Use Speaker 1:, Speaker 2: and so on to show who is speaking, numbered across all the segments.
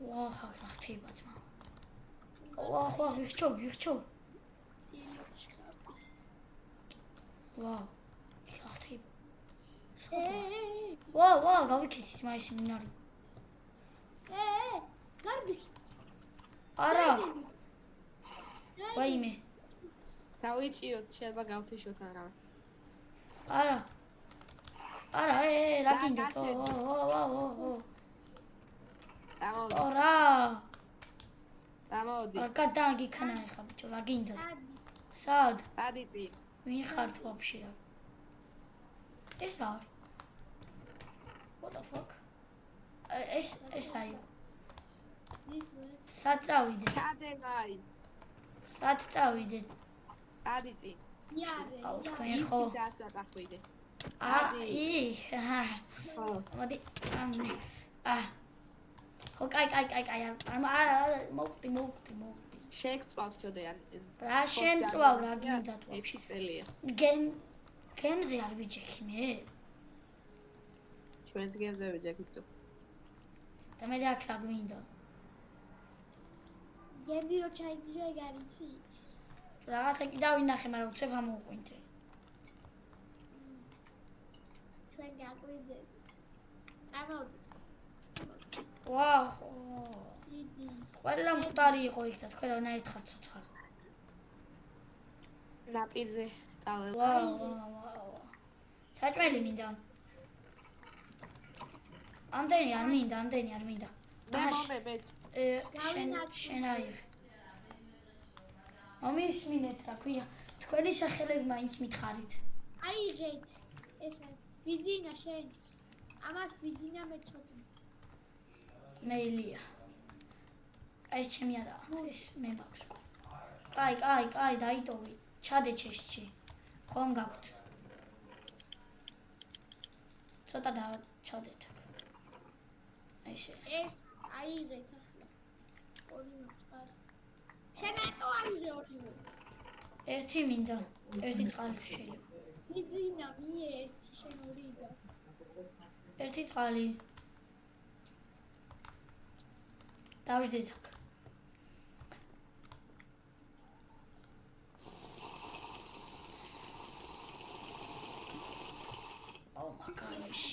Speaker 1: ვა, ხა ხთება ძმა. ვა, ვიხჩო. ვა, ხა ხთება. ვა, გავიქეცი მაისი მინარი.
Speaker 2: გარბის.
Speaker 1: არა. ვაიმე.
Speaker 3: დავიჭიროთ, შეიძლება გავთიშოთ არა.
Speaker 1: არა, რა გინდათ? ო.
Speaker 3: წამოდი.
Speaker 1: ორა.
Speaker 3: წამოდი.
Speaker 1: რა გადაგიქნა ხა ბიჭო, რა გინდათ? სად?
Speaker 3: სადიწი.
Speaker 1: ვინ ხართ ვაფშე რა? ეს რა? What the fuck? ეს აი. სად წავიდე?
Speaker 3: ჩადემაი.
Speaker 1: სად წავიდე?
Speaker 3: სადიწი.
Speaker 2: იარე.
Speaker 1: აუ თქვენ ხო?
Speaker 3: ის ასვა წახვიდე.
Speaker 1: მოდი. ხო, კაი. არა, მოვკდი.
Speaker 3: შეგწვავთ ჩოდიან.
Speaker 1: რა შემწვავ რა გინდათ ვაფშე?
Speaker 3: 1 წელია.
Speaker 1: გემზე არ ვიჯექი მე?
Speaker 3: ჩვენს გემზე ვიჯექით თუ.
Speaker 1: და მე აქ რა გვინდა?
Speaker 2: გემი რო ჩაიძრე გარიცი.
Speaker 1: რაღაცა კი დავინახე, მაგრამ უცებ ამოვყვინე.
Speaker 2: ჩვენ გაგვიდე. წამოდი.
Speaker 1: ვაუ.
Speaker 2: დიდი.
Speaker 1: ყველა მუტარი იყო იქ და თქვენ ნაერთხარ ცოცხალ.
Speaker 3: ნაპირზე ტალე.
Speaker 1: ვაუ. საჭმელი მინდა. ამდენი არ მინდა.
Speaker 3: მომებეც.
Speaker 1: შენ აიღე. მომისმინეთ რა ქვია, თქვენი სახელები მაინც მითხარით.
Speaker 2: აიღეთ. ეს ბიძინა შენ. ამას ბიძინა მეწოდი.
Speaker 1: მეილია. ეს ჩემი არა, ეს მე მაქვს. კაი, დაიტოვე. ჩადე ჩესჩი. ხომ გაქვთ? ცოტა ჩადეთ. ესე.
Speaker 2: ეს აიღეთ ახლა. ორი მოწყარ. შენ ატო აიღე ორივე.
Speaker 1: ერთი მინდა. ერთი წყალი შეიძლება.
Speaker 2: ბიძინა მie ერთი შენ ორი და.
Speaker 1: ერთი წყალი. დავждეთ აქ. Oh my gosh.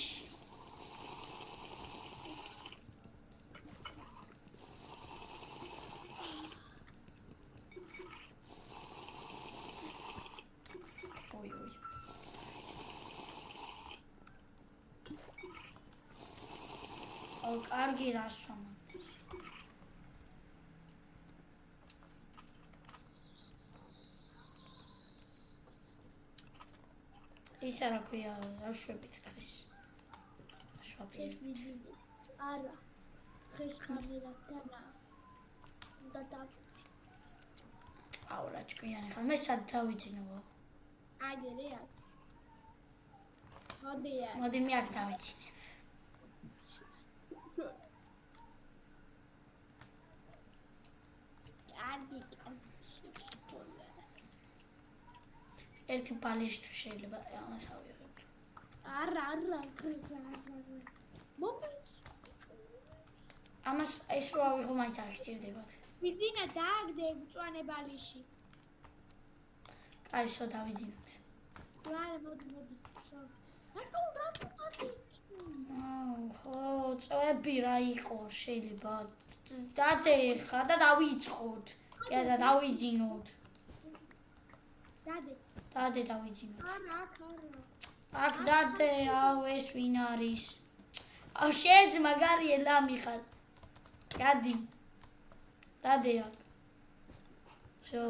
Speaker 1: Ой. Oh, კარგი რასვამ. ისა რა ქვია, აშვებით დღეს.
Speaker 2: აშვებით. არა. დღეს ხამერადანა. და დავიცი.
Speaker 1: აუ რა ჭკვიანი ხარ. მე სად დავიძინო?
Speaker 2: აგერე აქ.
Speaker 1: მოდი მე აქ დავიცინებ.
Speaker 2: კარგი.
Speaker 1: ერთი ბალიში თუ შეიძლება ამას ავიღებ.
Speaker 2: არა.
Speaker 1: ამას ეს რო ავიღო მაინც არ გჭირდებათ.
Speaker 2: ბიძინა დააგდე მწვანე ბალიში.
Speaker 1: კაი, სო დავიძინოთ.
Speaker 2: არა, მოდი. რატო?
Speaker 1: ხო, წვები რა იყო შეიძლება. დადე ხა და დავიწყოთ. კი და დავიძინოთ. დადე დავიძინოთ.
Speaker 2: არა.
Speaker 1: აქ დადე, აუ ეს ვინ არის? აუ შენ მაგარია ლამი ხარ. გადი. დადე აქ. შო,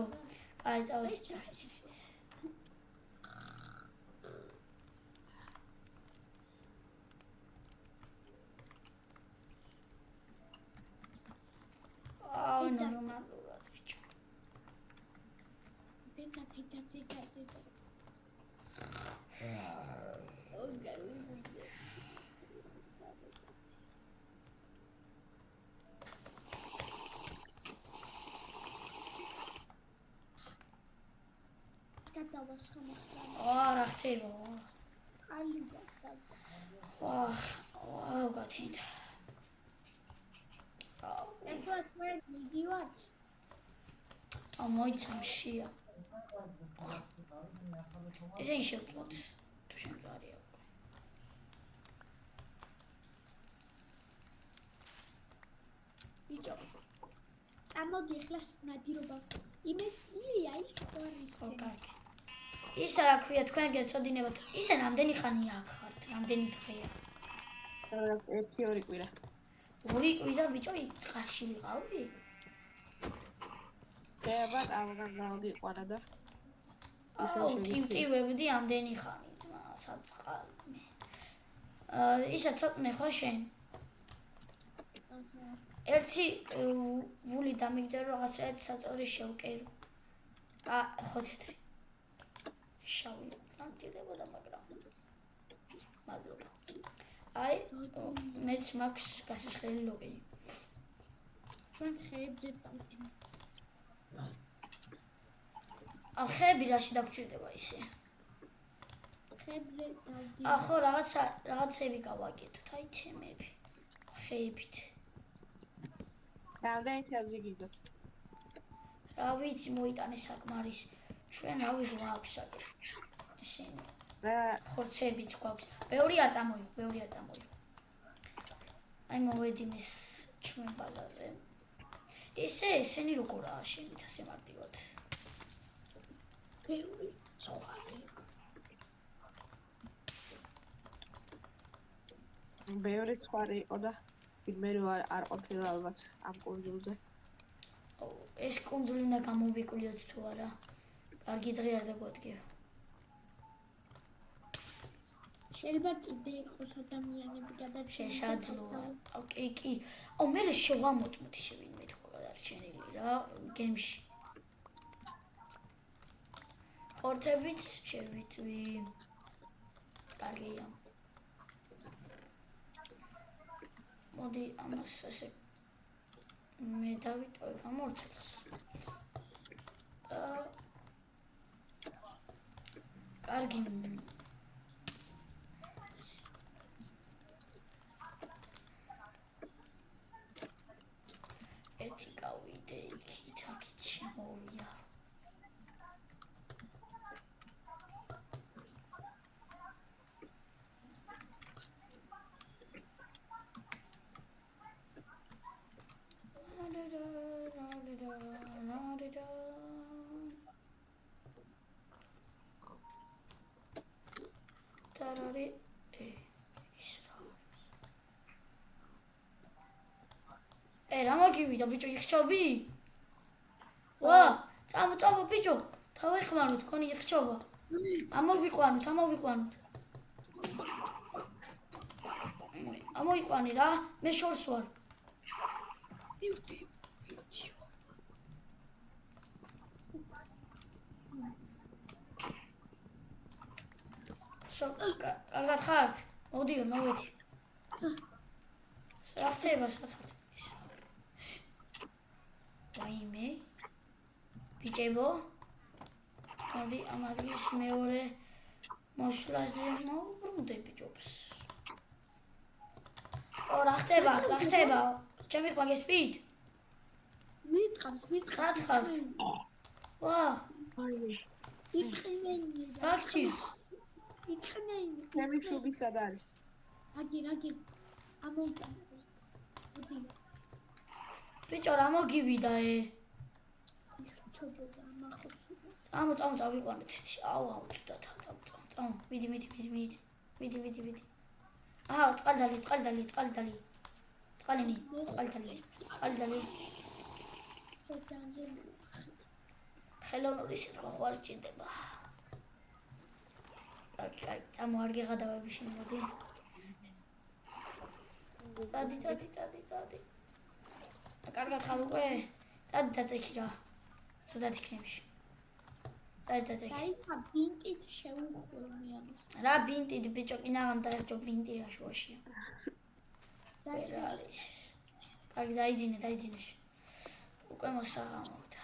Speaker 1: კაი დავიძინეთ. აუ ნორმალურად ბიჭო.
Speaker 2: დედა.
Speaker 1: რა ხდება? ვაუ, გათინდა. აუ.
Speaker 2: მიდივართ.
Speaker 1: მოიცა მშია. ესე შევწოთ. თუ შემწარია უკვე.
Speaker 2: ბიჭო. წამოდი ახლა ნადირობა. იმეილია ის ყურის.
Speaker 1: ხო, კარგი. ისა რა ქვია თქვენ გეცოდინებათ. ისა რამდენი ხანია აქ ხართ? რამდენი დღეა?
Speaker 3: 1-2 კვირა.
Speaker 1: 2 კვირა ბიჭო წყალში ვიყავი?
Speaker 3: შეიძლება ამგან გამოგიყვანა და
Speaker 1: ტივტივებდი ამდენი ხანი ძმა საწყალმე. ისა ცოტნე ხო შენ? ერთი ვული დამიგდერო რაღაცა საწორი შევკერო. ხო თეთრი. შავი ამჭირდებოდა მაგრამ. მადლობა. აი მეც მაქვს გასაშლელი ლოგინი.
Speaker 2: ჩვენ ხეებზე დავჭი.
Speaker 1: ხეები რაში დაგჭირდება ისე?
Speaker 2: ხეებზე დავდი.
Speaker 1: ხო რაღაცები გავაკეთოთ აიტემები. ხეებით.
Speaker 3: რამდენი თევზი გიგდოთ?
Speaker 1: რა ვიცი მოიტანე საკმარის. ჩვენ რავი რა აქვს საკე. ესენი ხორცებიც გვაქვს. ბევრი არ წამოიღო. აი მოვედინეს ჩვენ ბაზაზე. ესენი როგორაა შენით ასე მარტივად?
Speaker 2: ბევრი ცხვარი.
Speaker 3: ბევრი ცხვარი იყო და მე არ ყოფილა ალბათ ამ კუნძულზე.
Speaker 1: ეს კუნძული უნდა გამოვიკვლიოთ თუ არა. კარგი დღე არ დაგვადგია.
Speaker 2: შეიძლება კიდე იყოს ადამიანები გადარჩენილი.
Speaker 1: შესაძლოა. კი. მე შევამოწმოთ ისე ვინმე თუ გადარჩენილი რა გემში. ხორცებიც შევიწვი. კარგია. მოდი ამას ასე მე დავიტოვებ ამ ორცელს. კარგი. ერთი გავიდე იქით, აქეთ შემოვია. Tarari რა მოგივიდა ბიჭო იხჩობი? ვა, წამო ბიჭო, თავეხმაროთ, თქვენი იხჩობა. ამოვიყვანოთ. ამოიყვანი რა, მე შორს ვარ. კარგად ხართ? მოდიო, მოვედი. რა ხდება სათხართ? ვაიმე. ბიჭებო. მოდი ამ ადგილს მეორე მოსვლაზე მოვბრუნდები ჯობს. რა ხდება? ჩემი ხმა გესპით?
Speaker 2: მითხავს.
Speaker 1: სად ხართ? ვა,
Speaker 2: იქნენი.
Speaker 1: აქჩის.
Speaker 2: იქნენი.
Speaker 3: ჩემი შუბი სად არის?
Speaker 2: აგერ. ამოიტანე. მოდი.
Speaker 1: ბიჭო რა მოგივიდა
Speaker 2: ჩოდოდა ამახოცო.
Speaker 1: წამო წავიყვანეთ. აუ ცუდად წამო. მიდი. აჰა, წყალდალი. წყალდალი. ხელოვნური სიტყვა ხო არ სჭირდება. კარგი, წამო არ გეღადავები შენ მოდი. წადი. კარგად ხარ უკვე? წადი დაწექი რა. ცუდად იქნებში. წადი დაწექი.
Speaker 2: დაიცა ბინტით შეუხვევიანოს.
Speaker 1: რა ბინტით ბიჭო კინაღამ დაერჯო ბინტი რა შუაშია. ვერ არის. კარგი დაიძინე. უკვე მოსაღამოვდა.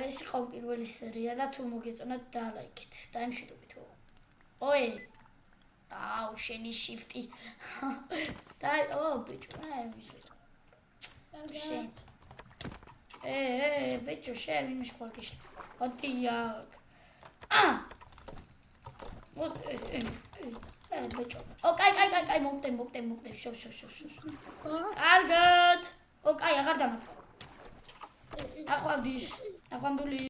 Speaker 1: ეს იყო პირველი სერია და თუ მოგეწონათ დალაიქით და იმშვიდობით. oi აუ, შენი შიფტი. და ბიჭო, ვიზო. შენ. ბიჭო, შენ ვინმე შეხვალკიშ. ოდიაკ. ბიჭო. კაი, მოგდე. შო. კარგად. კაი, აღარ დამატე. ახვამდის.